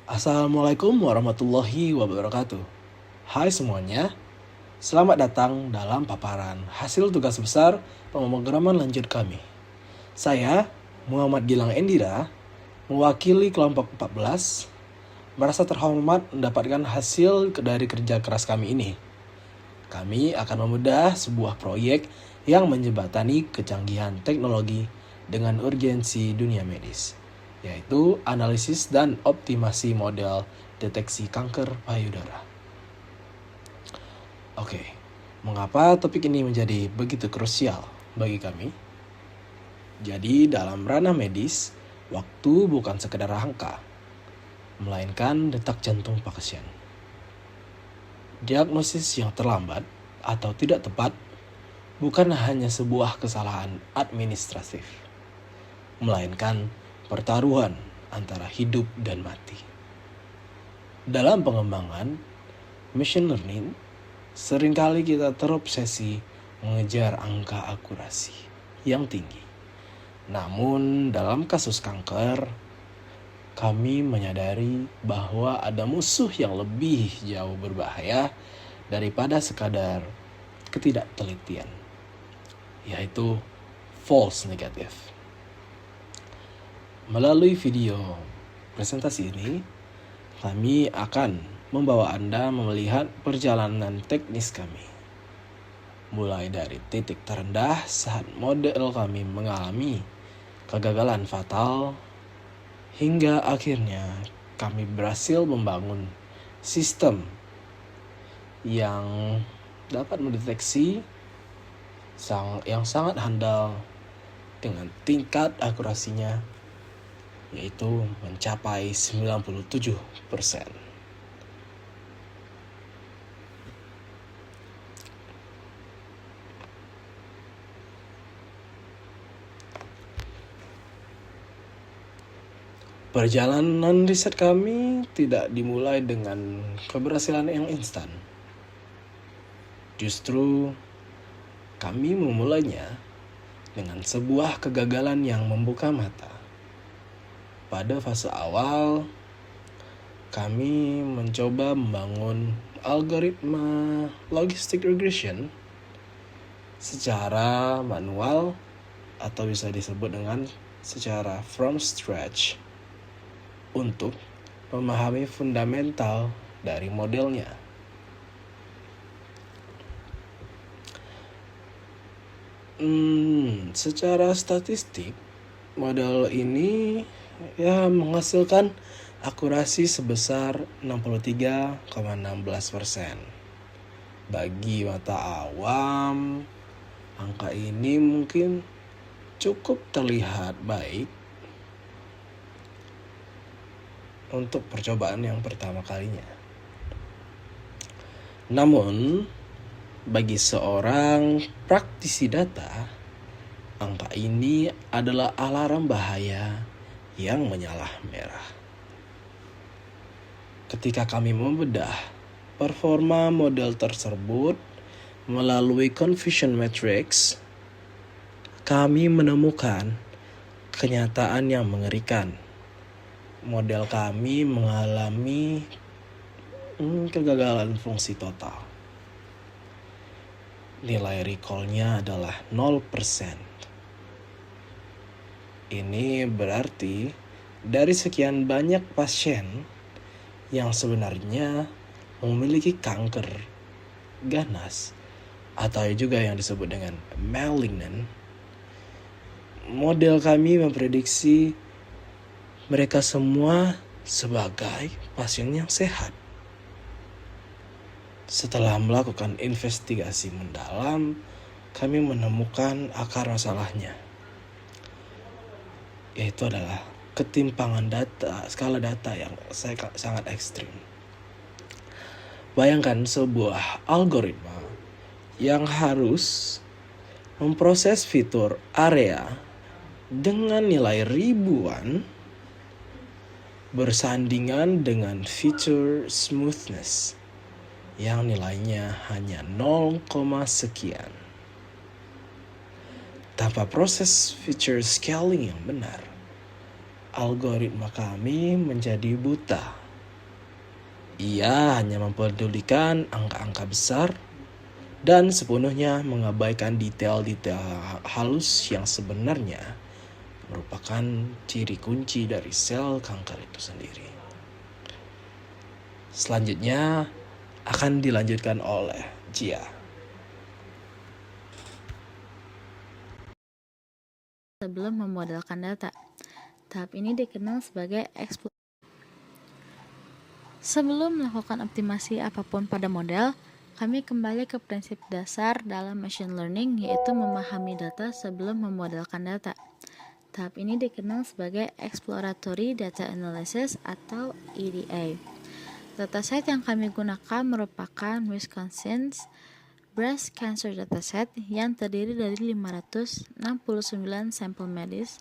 Assalamualaikum warahmatullahi wabarakatuh. Hai semuanya, selamat datang dalam paparan hasil tugas besar pemrograman lanjut kami. Saya, Muhammad Gilang Endira, mewakili kelompok 14, merasa terhormat mendapatkan hasil dari kerja keras kami ini. Kami akan membedah sebuah proyek yang menjembatani kecanggihan teknologi dengan urgensi dunia medis, yaitu analisis dan optimasi model deteksi kanker payudara. Oke, mengapa topik ini menjadi begitu krusial bagi kami? Jadi dalam ranah medis, waktu bukan sekedar angka, melainkan detak jantung pasien. Diagnosis yang terlambat atau tidak tepat bukan hanya sebuah kesalahan administratif, melainkan pertaruhan antara hidup dan mati. Dalam pengembangan machine learning, seringkali kita terobsesi mengejar angka akurasi yang tinggi. Namun dalam kasus kanker, kami menyadari bahwa ada musuh yang lebih jauh berbahaya daripada sekadar ketidaktelitian, yaitu false negative. Melalui video presentasi ini, kami akan membawa Anda melihat perjalanan teknis kami. Mulai dari titik terendah saat model kami mengalami kegagalan fatal, hingga akhirnya kami berhasil membangun sistem yang dapat mendeteksi yang sangat handal dengan tingkat akurasinya yaitu mencapai 97%. Perjalanan riset kami tidak dimulai dengan keberhasilan yang instan. Justru kami memulainya dengan sebuah kegagalan yang membuka mata. Pada fase awal, kami mencoba membangun algoritma logistic regression secara manual atau bisa disebut dengan secara from scratch untuk memahami fundamental dari modelnya. Secara statistik, model ini menghasilkan akurasi sebesar 63,16%. Bagi mata awam, angka ini mungkin cukup terlihat baik untuk percobaan yang pertama kalinya. Namun, bagi seorang praktisi data, angka ini adalah alarm bahaya yang menyala merah. Ketika kami membedah performa model tersebut melalui confusion matrix, kami menemukan kenyataan yang mengerikan. Model kami mengalami kegagalan fungsi total. Nilai recall-nya adalah 0%. Ini berarti dari sekian banyak pasien yang sebenarnya memiliki kanker ganas atau juga yang disebut dengan malignant, model kami memprediksi mereka semua sebagai pasien yang sehat. Setelah melakukan investigasi mendalam, kami menemukan akar masalahnya, yaitu adalah ketimpangan data, skala data yang sangat ekstrim. Bayangkan sebuah algoritma yang harus memproses fitur area dengan nilai ribuan bersandingan dengan fitur smoothness yang nilainya hanya 0, sekian. Tanpa proses feature scaling yang benar, algoritma kami menjadi buta Ia hanya mempedulikan angka-angka besar dan sepenuhnya mengabaikan detail-detail halus yang sebenarnya merupakan ciri kunci dari sel kanker itu sendiri. Selanjutnya akan dilanjutkan oleh Jia. Sebelum memodelkan data, tahap ini dikenal sebagai Sebelum melakukan optimasi apapun pada model, kami kembali ke prinsip dasar dalam machine learning, yaitu memahami data sebelum memodelkan data. Tahap ini dikenal sebagai Exploratory Data Analysis atau EDA. Dataset yang kami gunakan merupakan Wisconsin's Breast Cancer Dataset yang terdiri dari 569 sampel medis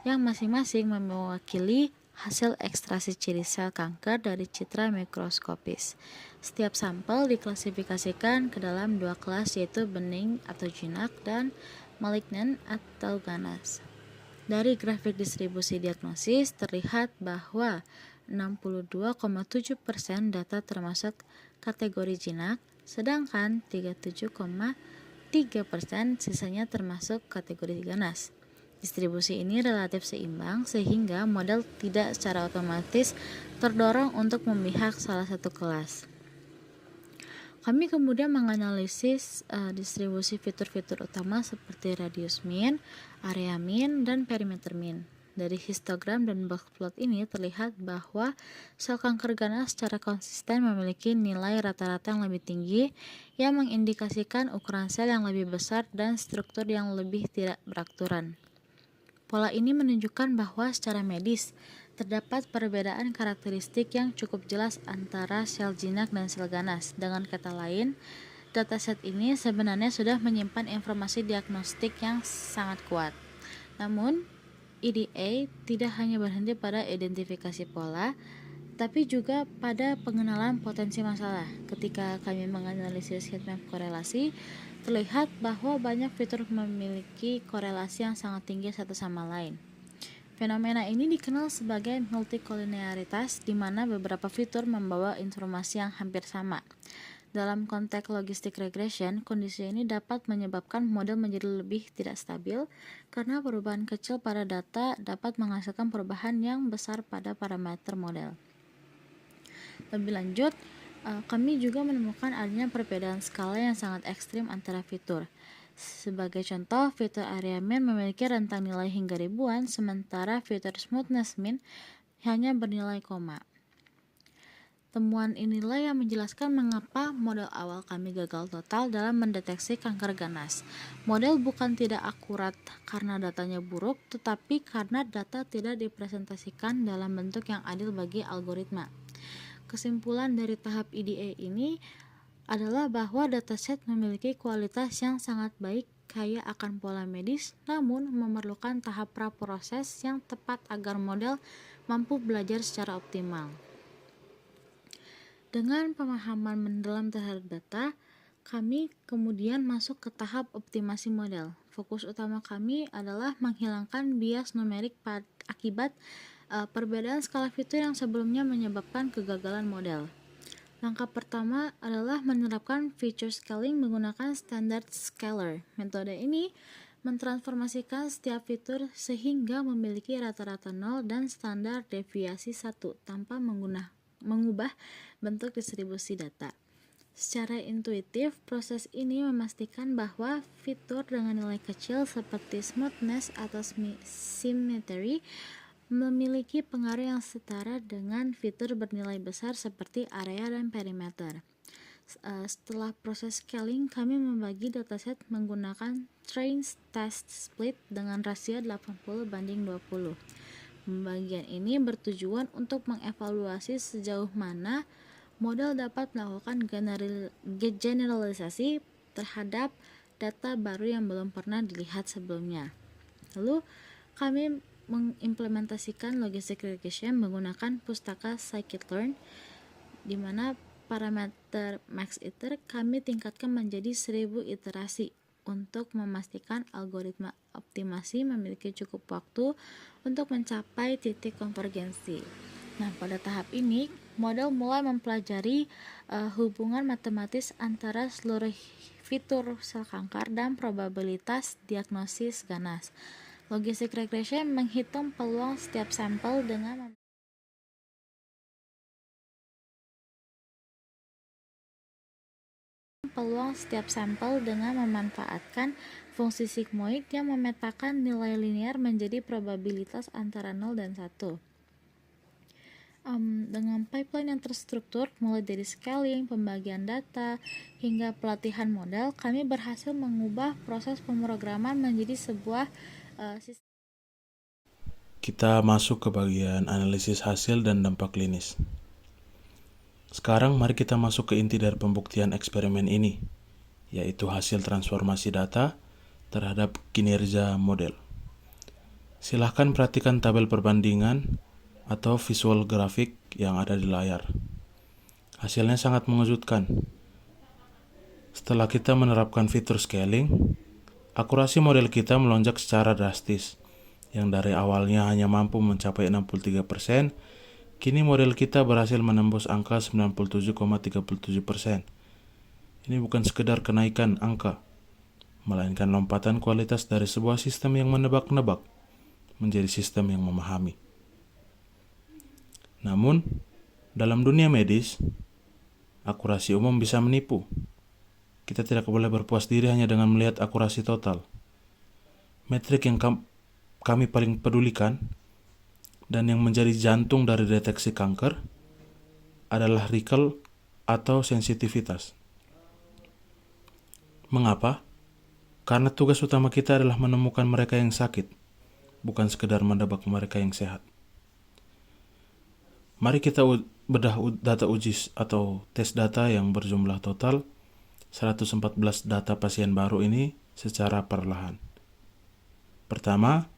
yang masing-masing mewakili hasil ekstraksi ciri sel kanker dari citra mikroskopis. Setiap sampel diklasifikasikan ke dalam dua kelas, yaitu benign atau jinak dan malignant atau ganas. Dari grafik distribusi diagnosis terlihat bahwa 62,7% data termasuk kategori jinak, sedangkan 37,3% sisanya termasuk kategori ganas. Distribusi ini relatif seimbang sehingga model tidak secara otomatis terdorong untuk memihak salah satu kelas. Kami kemudian menganalisis distribusi fitur-fitur utama seperti radius mean, area mean, dan perimeter mean. Dari histogram dan box plot ini terlihat bahwa sel kanker ganas secara konsisten memiliki nilai rata-rata yang lebih tinggi yang mengindikasikan ukuran sel yang lebih besar dan struktur yang lebih tidak beraturan. Pola ini menunjukkan bahwa secara medis terdapat perbedaan karakteristik yang cukup jelas antara sel jinak dan sel ganas. Dengan kata lain, dataset ini sebenarnya sudah menyimpan informasi diagnostik yang sangat kuat. Namun, EDA tidak hanya berhenti pada identifikasi pola, tapi juga pada pengenalan potensi masalah. Ketika kami menganalisis heatmap korelasi, terlihat bahwa banyak fitur memiliki korelasi yang sangat tinggi satu sama lain. Fenomena ini dikenal sebagai multikolinearitas, di mana beberapa fitur membawa informasi yang hampir sama. Dalam konteks logistic regression, kondisi ini dapat menyebabkan model menjadi lebih tidak stabil karena perubahan kecil pada data dapat menghasilkan perubahan yang besar pada parameter model. Lebih lanjut, kami juga menemukan adanya perbedaan skala yang sangat ekstrim antara fitur. Sebagai contoh, fitur area mean memiliki rentang nilai hingga ribuan, sementara fitur smoothness mean hanya bernilai koma. Temuan inilah yang menjelaskan mengapa model awal kami gagal total dalam mendeteksi kanker ganas. Model bukan tidak akurat karena datanya buruk, tetapi karena data tidak dipresentasikan dalam bentuk yang adil bagi algoritma. Kesimpulan dari tahap EDA ini adalah bahwa dataset memiliki kualitas yang sangat baik, kaya akan pola medis, namun memerlukan tahap praproses yang tepat agar model mampu belajar secara optimal. Dengan pemahaman mendalam terhadap data, kami kemudian masuk ke tahap optimasi model. Fokus utama kami adalah menghilangkan bias numerik akibat perbedaan skala fitur yang sebelumnya menyebabkan kegagalan model. Langkah pertama adalah menerapkan feature scaling menggunakan standard scaler. Metode ini mentransformasikan setiap fitur sehingga memiliki rata-rata 0 dan standar deviasi 1 tanpa mengubah bentuk distribusi data. Secara intuitif, proses ini memastikan bahwa fitur dengan nilai kecil seperti smoothness atau symmetry memiliki pengaruh yang setara dengan fitur bernilai besar seperti area dan perimeter. Setelah proses scaling, kami membagi dataset menggunakan train test split dengan rasio 80:20. Pembagian ini bertujuan untuk mengevaluasi sejauh mana model dapat melakukan generalisasi terhadap data baru yang belum pernah dilihat sebelumnya. Lalu, kami mengimplementasikan logistic regression menggunakan pustaka scikit-learn, di mana parameter max iter kami tingkatkan menjadi 1000 iterasi untuk memastikan algoritma optimasi memiliki cukup waktu untuk mencapai titik konvergensi. Nah, pada tahap ini, model mulai mempelajari hubungan matematis antara seluruh fitur sel kanker dan probabilitas diagnosis ganas. Logistic regression menghitung peluang setiap sampel dengan memanfaatkan fungsi sigmoid yang memetakan nilai linear menjadi probabilitas antara 0 dan 1. Dengan pipeline yang terstruktur, mulai dari scaling, pembagian data, hingga pelatihan model, kami berhasil mengubah proses pemrograman menjadi sebuah sistem. Kita masuk ke bagian analisis hasil dan dampak klinis. Sekarang mari kita masuk ke inti dari pembuktian eksperimen ini, yaitu hasil transformasi data terhadap kinerja model. Silahkan perhatikan tabel perbandingan atau visual grafik yang ada di layar. Hasilnya sangat mengejutkan. Setelah kita menerapkan fitur scaling, akurasi model kita melonjak secara drastis. Yang dari awalnya hanya mampu mencapai 63%, kini model kita berhasil menembus angka 97,37%. Ini bukan sekedar kenaikan angka, melainkan lompatan kualitas dari sebuah sistem yang menebak-nebak menjadi sistem yang memahami. Namun, dalam dunia medis, akurasi umum bisa menipu. Kita tidak boleh berpuas diri hanya dengan melihat akurasi total. Metrik yang kami paling pedulikan dan yang menjadi jantung dari deteksi kanker adalah recall atau sensitivitas. Mengapa? Karena tugas utama kita adalah menemukan mereka yang sakit, bukan sekedar menebak mereka yang sehat. Mari kita bedah data uji atau tes data yang berjumlah total 114 data pasien baru ini secara perlahan. Pertama,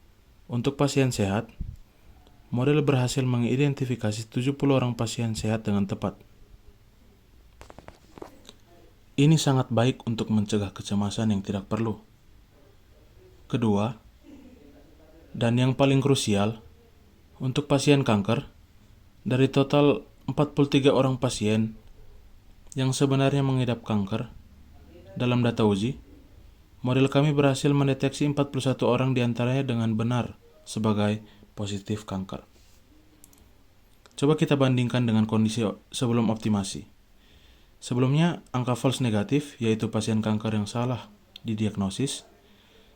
untuk pasien sehat, model berhasil mengidentifikasi 70 orang pasien sehat dengan tepat. Ini sangat baik untuk mencegah kecemasan yang tidak perlu. Kedua, dan yang paling krusial, untuk pasien kanker, dari total 43 orang pasien yang sebenarnya mengidap kanker, dalam data uji, model kami berhasil mendeteksi 41 orang diantaranya dengan benar sebagai positif kanker. Coba kita bandingkan dengan kondisi sebelum optimasi. Sebelumnya, angka false negatif, yaitu pasien kanker yang salah didiagnosis,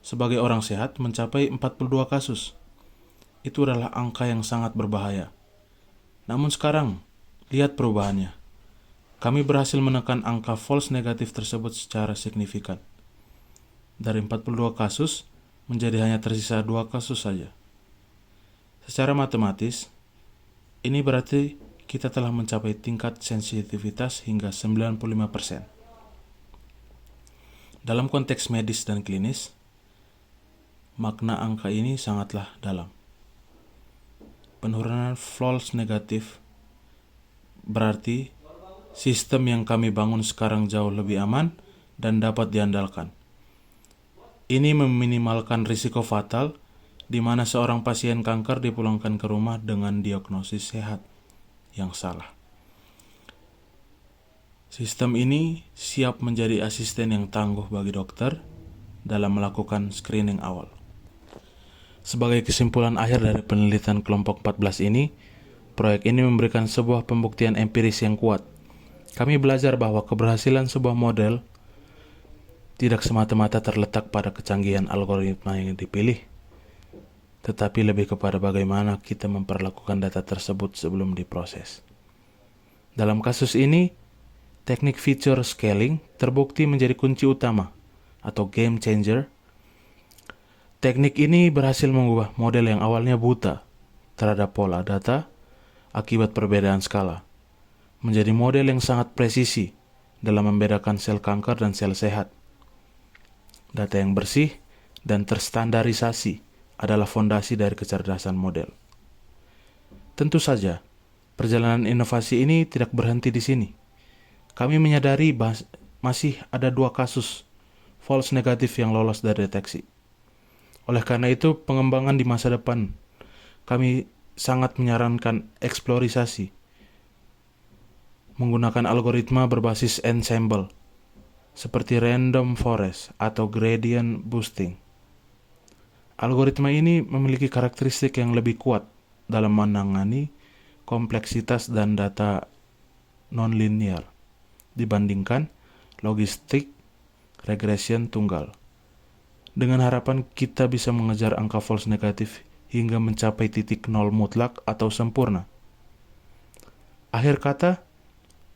sebagai orang sehat mencapai 42 kasus. Itu adalah angka yang sangat berbahaya. Namun sekarang, lihat perubahannya. Kami berhasil menekan angka false negatif tersebut secara signifikan. Dari 42 kasus, menjadi hanya tersisa 2 kasus saja. Secara matematis, ini berarti kita telah mencapai tingkat sensitivitas hingga 95%. Dalam konteks medis dan klinis, makna angka ini sangatlah dalam. Penurunan false negatif berarti sistem yang kami bangun sekarang jauh lebih aman dan dapat diandalkan. Ini meminimalkan risiko fatal di mana seorang pasien kanker dipulangkan ke rumah dengan diagnosis sehat yang salah. Sistem ini siap menjadi asisten yang tangguh bagi dokter dalam melakukan screening awal. Sebagai kesimpulan akhir dari penelitian kelompok 14 ini, proyek ini memberikan sebuah pembuktian empiris yang kuat. Kami belajar bahwa keberhasilan sebuah model tidak semata-mata terletak pada kecanggihan algoritma yang dipilih, tetapi lebih kepada bagaimana kita memperlakukan data tersebut sebelum diproses. Dalam kasus ini, teknik feature scaling terbukti menjadi kunci utama atau game changer. Teknik ini berhasil mengubah model yang awalnya buta terhadap pola data akibat perbedaan skala menjadi model yang sangat presisi dalam membedakan sel kanker dan sel sehat. Data yang bersih dan terstandarisasi adalah fondasi dari kecerdasan model. Tentu saja, perjalanan inovasi ini tidak berhenti di sini. Kami menyadari masih ada 2 kasus false negatif yang lolos dari deteksi. Oleh karena itu, pengembangan di masa depan kami sangat menyarankan eksplorisasi menggunakan algoritma berbasis ensemble seperti random forest atau gradient boosting. Algoritma ini memiliki karakteristik yang lebih kuat dalam menangani kompleksitas dan data nonlinear dibandingkan logistik regression tunggal. Dengan harapan kita bisa mengejar angka false negatif hingga mencapai titik nol mutlak atau sempurna. Akhir kata,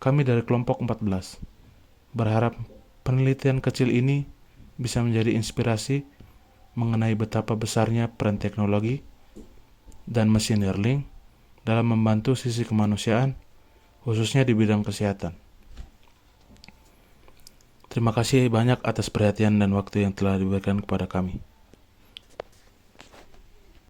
kami dari kelompok 14 berharap penelitian kecil ini bisa menjadi inspirasi mengenai betapa besarnya peran teknologi dan mesin learning dalam membantu sisi kemanusiaan, khususnya di bidang kesehatan. Terima kasih banyak atas perhatian dan waktu yang telah diberikan kepada kami.